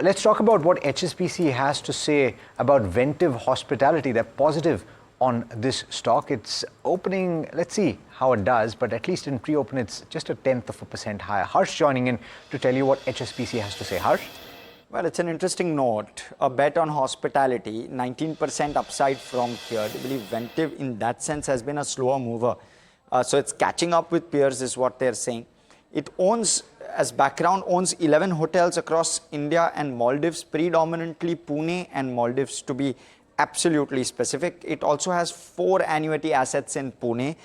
let's talk about what HSBC has to say about Ventive Hospitality. They're positive on this stock. It's opening, let's see how it does, but at least in pre-open, it's just 0.1% higher. Harsh joining in to tell you what HSBC has to say. Harsh? Well, it's an interesting note. A bet on hospitality, 19% upside from here. I believe Ventive in that sense has been a slower mover. So it's catching up with peers is what they're saying. It owns, as background, owns 11 hotels across India and Maldives, predominantly Pune and Maldives to be absolutely specific. It also has 4 annuity assets in Pune.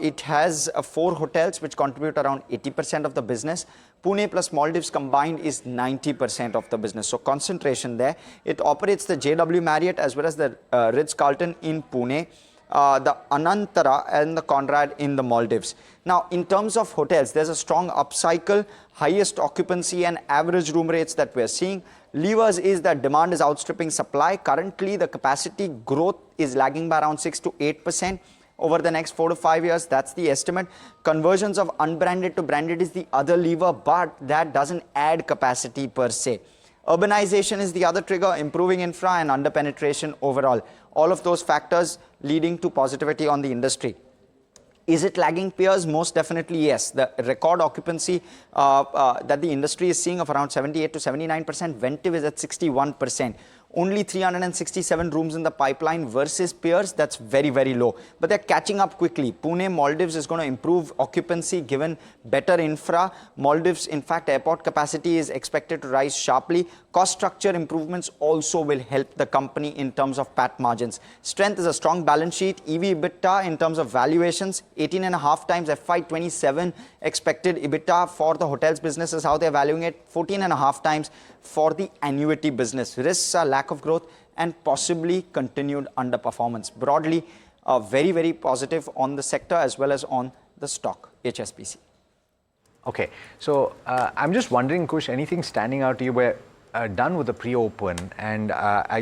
It has 4 hotels which contribute around 80% of the business. Pune plus Maldives combined is 90% of the business. So concentration there. It operates the JW Marriott as well as the Ritz-Carlton in Pune, the Anantara and the Conrad in the Maldives. Now, in terms of hotels, there's a strong upcycle, highest occupancy and average room rates that we're seeing. Levers is that demand is outstripping supply. Currently, the capacity growth is lagging by around 6 to 8%. Over the next 4 to 5 years, that's the estimate. Conversions of unbranded to branded is the other lever, but that doesn't add capacity per se. Urbanization is the other trigger, improving infra and under-penetration overall. All of those factors leading to positivity on the industry. Is it lagging peers? Most definitely, yes. The record occupancy that the industry is seeing of around 78 to 79%, Ventive is at 61%. Only 367 rooms in the pipeline versus peers, that's very, very low. But they're catching up quickly. Pune, Maldives is going to improve occupancy given better infra. Maldives, in fact, airport capacity is expected to rise sharply. Cost structure improvements also will help the company in terms of PAT margins. Strength is a strong balance sheet. EV/EBITDA in terms of valuations, 18.5 times FY27 expected EBITDA for the hotels business is how they're valuing it, 14.5 times for the annuity business. Risks are lack of growth and possibly continued underperformance. Broadly, very, very positive on the sector as well as on the stock, HSBC. Okay, so I'm just wondering, Kush, anything standing out to you? We're done with the pre-open, and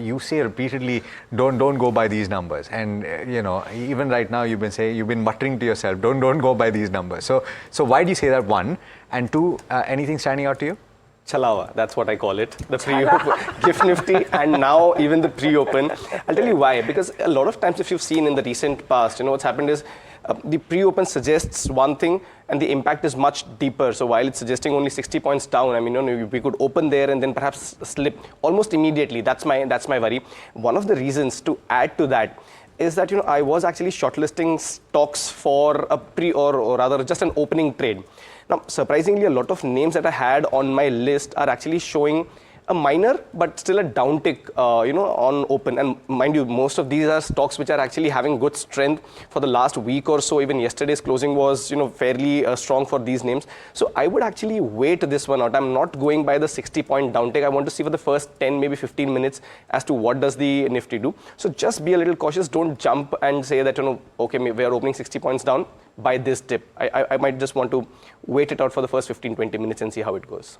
you say repeatedly, don't go by these numbers. And you know, even right now, you've been muttering to yourself, don't go by these numbers. So why do you say that? 1, and 2, anything standing out to you? Chalawa, that's what I call it. The pre-open, GIFT Nifty, and now even the pre-open. I'll tell you why. Because a lot of times, if you've seen in the recent past, what's happened is the pre-open suggests one thing, and the impact is much deeper. So while it's suggesting only 60 points down, I mean, we could open there and then perhaps slip almost immediately. That's my worry. One of the reasons to add to that is that I was actually shortlisting stocks for a or rather just an opening trade. Now, surprisingly, a lot of names that I had on my list are actually showing a minor but still a downtick, on open. And mind you, most of these are stocks which are actually having good strength for the last week or so. Even yesterday's closing was, fairly strong for these names. So I would actually wait this one out. I'm not going by the 60-point downtick. I want to see for the first 10, maybe 15 minutes as to what does the Nifty do. So just be a little cautious. Don't jump and say that, okay, we are opening 60 points down by this dip. I might just want to wait it out for the first 15, 20 minutes and see how it goes.